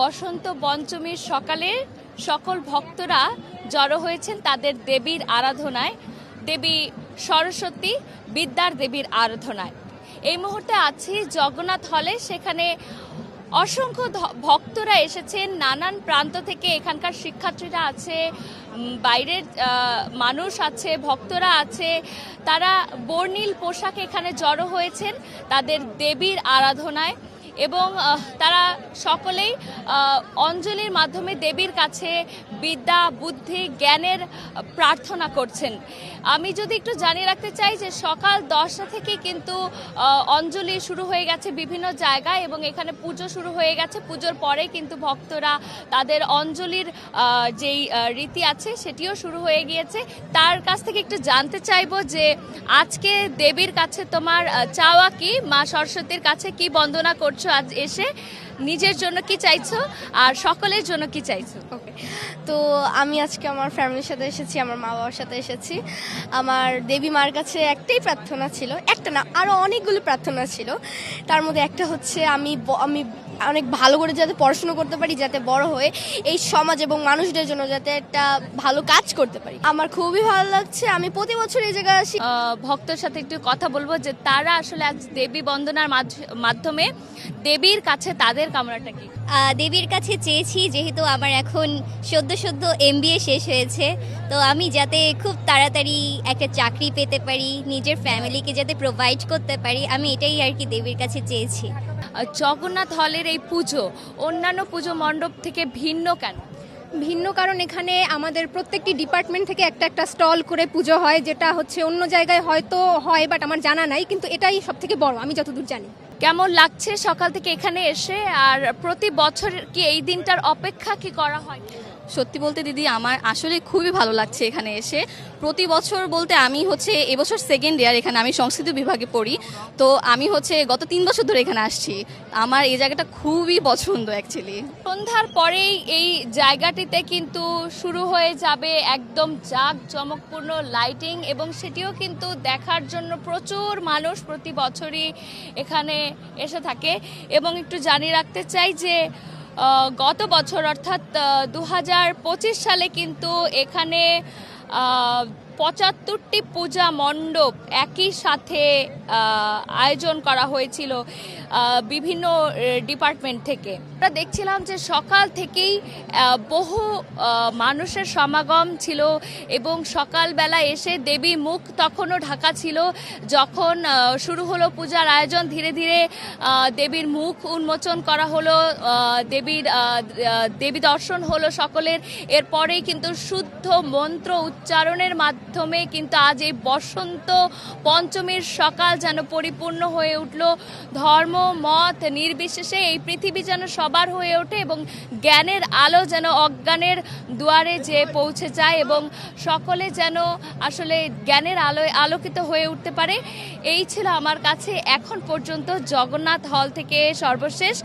বসন্ত পঞ্চমীর সকালে সকল ভক্তরা জড়ো হয়েছেন তাদের দেবীর আরাধনায়, দেবী সরস্বতী বিদ্যার দেবীর আরাধনায়। এই মুহূর্তে আছি জগন্নাথ হলে, সেখানে অসংখ্য ভক্তরা এসেছেন নানান প্রান্ত থেকে। এখানকার শিক্ষার্থীরা আছে, বাইরের মানুষ আছে, ভক্তরা আছে, তারা বর্ণিল পোশাকে এখানে জড়ো হয়েছেন তাদের দেবীর আরাধনায় এবং তারা সকলেই অঞ্জলির মাধ্যমে দেবীর কাছে বিদ্যা বুদ্ধি জ্ঞানের প্রার্থনা করছেন। আমি যদি একটু জানিয়ে রাখতে চাই যে সকাল 10টা থেকে কিন্তু অঞ্জলি শুরু হয়ে গেছে বিভিন্ন জায়গায় এবং এখানে পুজো শুরু হয়ে গেছে। পুজোর পরে কিন্তু ভক্তরা তাদের অঞ্জলির যেই রীতি আছে সেটিও শুরু হয়ে গিয়েছে। তার কাছ থেকে একটু জানতে চাইবো যে আজকে দেবীর কাছে তোমার চাওয়া কি, মা সরস্বতীর কাছে কি বন্দনা করছো আজ এসে, নিজের জন্য কি চাইছো আর সকলের জন্য কি চাইছো? তো আমি আজকে আমার ফ্যামিলির সাথে এসেছি, আমার মা বাবার সাথে এসেছি। আমার দেবী মার কাছে একটাই প্রার্থনা ছিল, একটা না আরও অনেকগুলো প্রার্থনা ছিল। তার মধ্যে একটা হচ্ছে আমি অনেক ভালো করে যাতে পড়াশুনো করতে পারি, যাতে বড় হয়ে এই সমাজ এবং মানুষদের জন্য যাতে একটা ভালো কাজ করতে পারি। আমার খুবই ভালো লাগছে, আমি প্রতি বছর এই জায়গায় আসি। ভক্তের সাথে একটু কথা বলবো যে তারা আসলে আজ দেবী বন্দনার মাধ্যমে দেবীর কাছে তাদের কামনাটা কি? দেবীর কাছে চেয়েছি, যেহেতু আমার এখন সদ্য MBA শেষ হয়েছে, তো আমি যাতে খুব তাড়াতাড়ি একটা চাকরি পেতে পারি, নিজের ফ্যামিলিকে যাতে প্রোভাইড করতে পারি, আমি এটাই আর কি দেবীর কাছে চেয়েছি। জগন্নাথ হলের এই পুজো অন্যান্য পুজো মণ্ডপ থেকে ভিন্ন কেন? ভিন্ন কারণ এখানে আমাদের প্রত্যেকটি ডিপার্টমেন্ট থেকে একটা স্টল করে পুজো হয়, যেটা হচ্ছে অন্য জায়গায় হয়তো হয় বাট আমার জানা নাই, কিন্তু এটাই সব থেকে বড় আমি যতদূর জানি। কেমন লাগছে সকাল থেকে এখানে এসে, আর প্রতি বছর কি এই দিনটার অপেক্ষা কি করা হয়? সত্যি বলতে দিদি, আমার আসলে খুবই ভালো লাগছে এখানে এসে। প্রতি বছর বলতে আমি এবছর সেকেন্ড ইয়ার, এখানে আমি সংস্কৃত বিভাগে পড়ি। তো আমি গত 3 বছর ধরে এখানে আসছি। আমার এই জায়গাটা খুবই পছন্দ অ্যাকচুয়ালি। সন্ধ্যার পরেই এই জায়গাটিতে কিন্তু শুরু হয়ে যাবে একদম জাঁকজমকপূর্ণ লাইটিং এবং সেটিও কিন্তু দেখার জন্য প্রচুর মানুষ প্রতি বছরই এখানে এসে থাকে। এবং একটু জানিয়ে রাখতে চাই যে গত বছর অর্থাৎ 2025 সালে কিন্তু এখানে 75টি পূজা মণ্ডপ একই সাথে আয়োজন করা হয়েছিল বিভিন্ন ডিপার্টমেন্ট থেকে। আমরা দেখছিলাম যে সকাল থেকেই বহু মানুষের সমাগম ছিল এবং সকালবেলা এসে দেবী মুখ তখনও ঢাকা ছিল। যখন শুরু হলো পূজার আয়োজন, ধীরে ধীরে দেবীর মুখ উন্মোচন করা হলো, দেবী দর্শন হলো সকলের। এরপরেই কিন্তু শুদ্ধ মন্ত্র উচ্চারণের মাধ্যমে কিন্তু আজ এই বসন্ত পঞ্চমীর সকাল যেন পরিপূর্ণ হয়ে উঠল। ধর্ম মত নির্বিশেষে এই পৃথিবী যেন সবার হয়ে ওঠে এবং জ্ঞানের আলো যেন অজ্ঞানের দুয়ারে যে পৌঁছে যায় এবং সকলে যেন আসলে জ্ঞানের আলোয় আলোকিত হয়ে উঠতে পারে। এই ছিল আমার কাছে এখন পর্যন্ত জগন্নাথ হল থেকে সর্বশেষ।